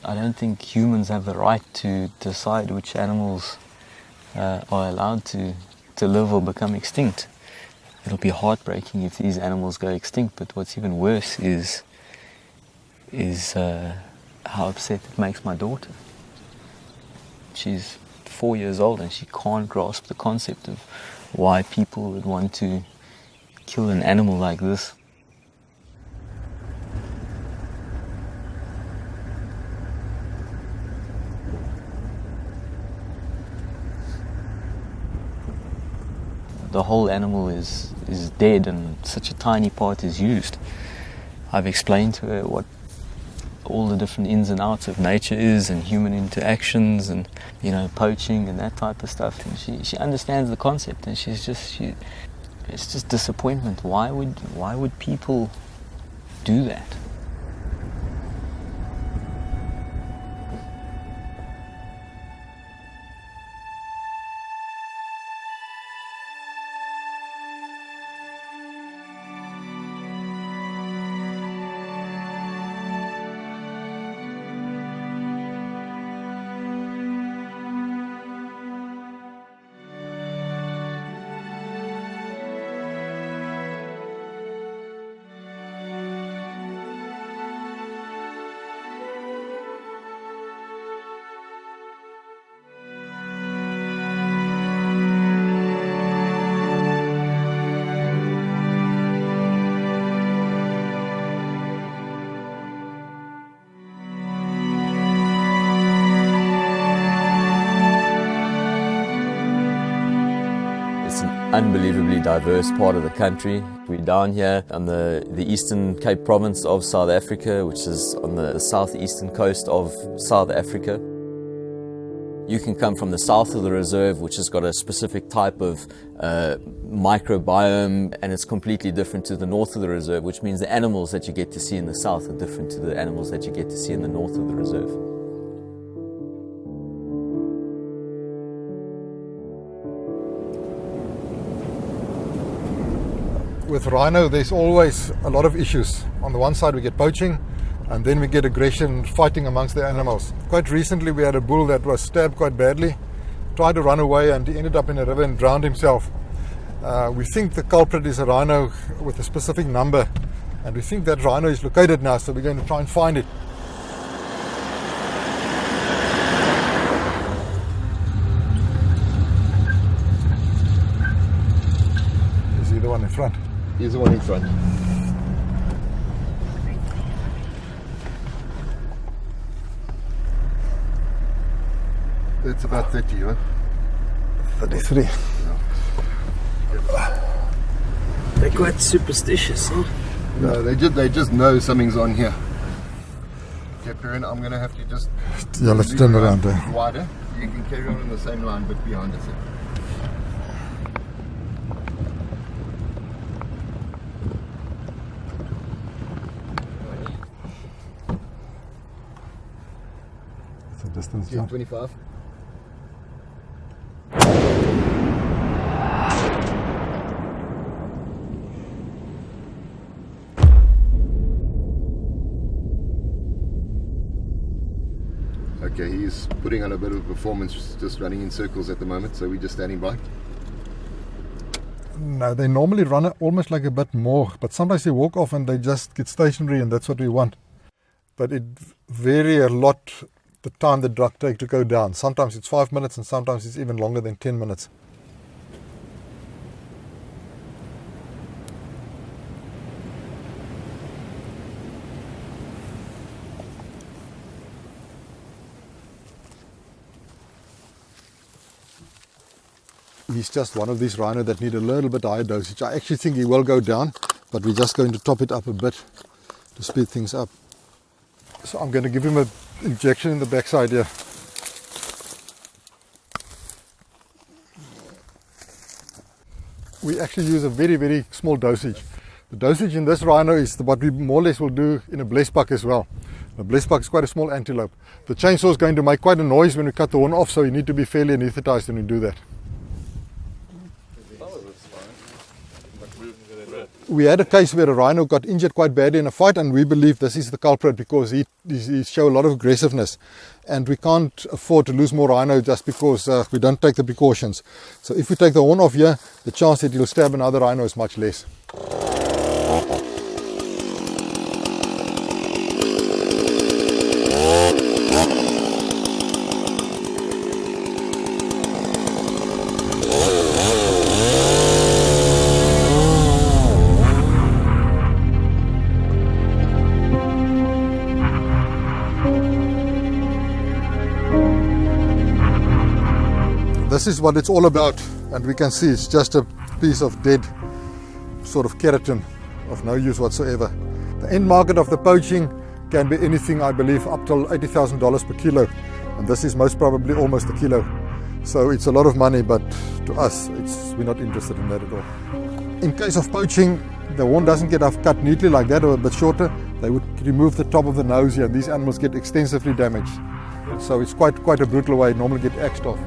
I don't think humans have the right to decide which animals are allowed to live or become extinct. It'll be heartbreaking if these animals go extinct, but what's even worse is how upset it makes my daughter. She's 4 years old and she can't grasp the concept of why people would want to kill an animal like this. The whole animal is dead and such a tiny part is used. I've explained to her what all the different ins and outs of nature is and human interactions and, you know, poaching and that type of stuff, and she understands the concept, and it's just disappointment. Why would people do that? Unbelievably diverse part of the country. We're down here on the Eastern Cape Province of South Africa, which is on the southeastern coast of South Africa. You can come from the south of the reserve, which has got a specific type of microbiome, and it's completely different to the north of the reserve, which means the animals that you get to see in the south are different to the animals that you get to see in the north of the reserve. With rhino, there's always a lot of issues. On the one side we get poaching, and then we get aggression, fighting amongst the animals. Quite recently we had a bull that was stabbed quite badly, tried to run away, and he ended up in a river and drowned himself. We think the culprit is a rhino with a specific number, and we think that rhino is located now, so we're going to try and find it. Is he the one in front? He's the one in front. That's about 30, huh? 33. They're quite superstitious, huh? No, they just know something's on here. Okay, Perrin, I'm going to have to just... Yeah, let's turn around there. Wider. You can carry on in the same line, but behind us. Distance, 25. Okay, he's putting on a bit of a performance, just running in circles at the moment, so we're just standing by. No, they normally run almost like a bit more, but sometimes they walk off and they just get stationary, and that's what we want. But it varies a lot the time the drug take to go down. Sometimes it's 5 minutes and sometimes it's even longer than 10 minutes. He's just one of these rhino that need a little bit higher dosage. I actually think he will go down, but we're just going to top it up a bit to speed things up. So I'm going to give him an injection in the backside here. We actually use a very, very small dosage. The dosage in this rhino is what we more or less will do in a blesbuck as well. A blesbuck is quite a small antelope. The chainsaw is going to make quite a noise when we cut the horn off, so you need to be fairly anesthetized when we do that. We had a case where a rhino got injured quite badly in a fight, and we believe this is the culprit because he showed a lot of aggressiveness. And we can't afford to lose more rhino just because we don't take the precautions. So if we take the horn off here, the chance that he'll stab another rhino is much less. This is what it's all about, and we can see it's just a piece of dead sort of keratin of no use whatsoever. The end market of the poaching can be anything, I believe, up till $80,000 per kilo, and this is most probably almost a kilo. So it's a lot of money, but to us, we're not interested in that at all. In case of poaching, the horn doesn't get cut neatly like that or a bit shorter. They would remove the top of the nose here, and these animals get extensively damaged. So it's quite a brutal way, normally get axed off.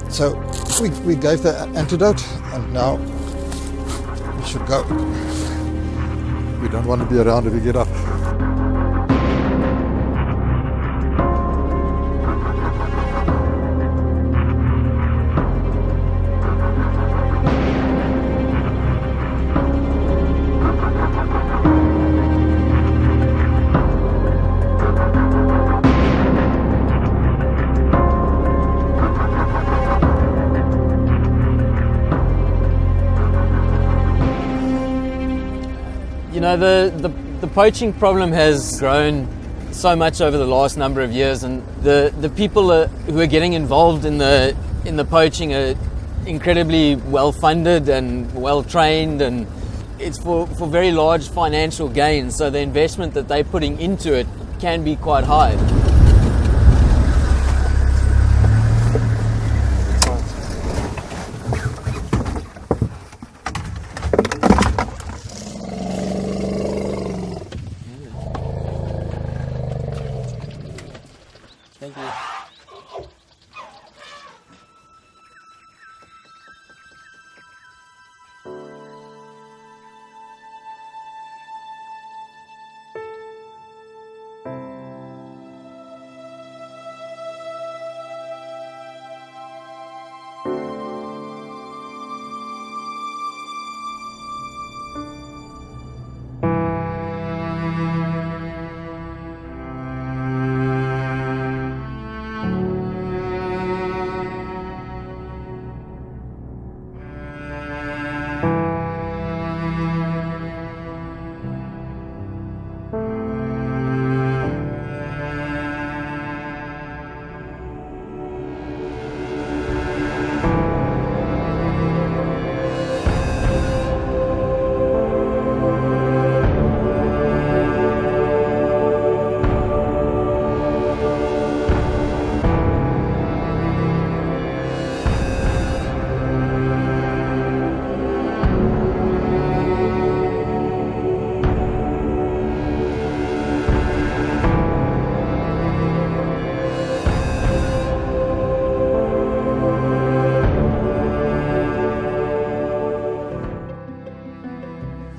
So we gave the antidote, and now we should go. We don't want to be around if we get up. You know, the poaching problem has grown so much over the last number of years, and the people who are getting involved in the poaching are incredibly well funded and well trained, and it's for very large financial gains. So the investment that they're putting into it can be quite high. Thank you.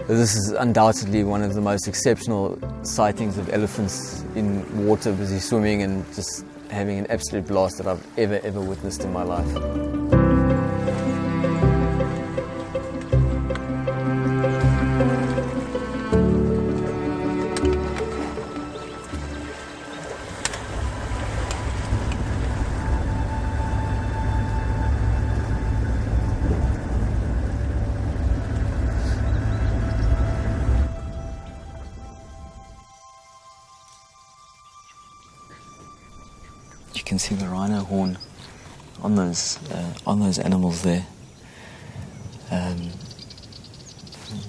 This is undoubtedly one of the most exceptional sightings of elephants in water, busy swimming and just having an absolute blast that I've ever witnessed in my life. You can see the rhino horn on those animals there.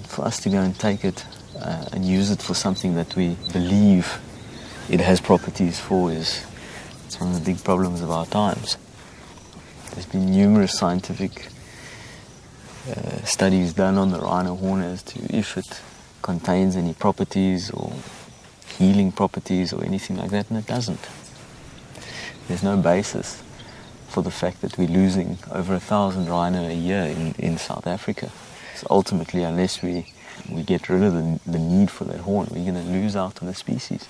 For us to go and take it and use it for something that we believe it has properties for it's one of the big problems of our times. There's been numerous scientific studies done on the rhino horn as to if it contains any properties or healing properties or anything like that, and it doesn't. There's no basis for the fact that we're losing over 1,000 rhino a year in South Africa. So ultimately, unless we get rid of the need for that horn, we're going to lose out on the species.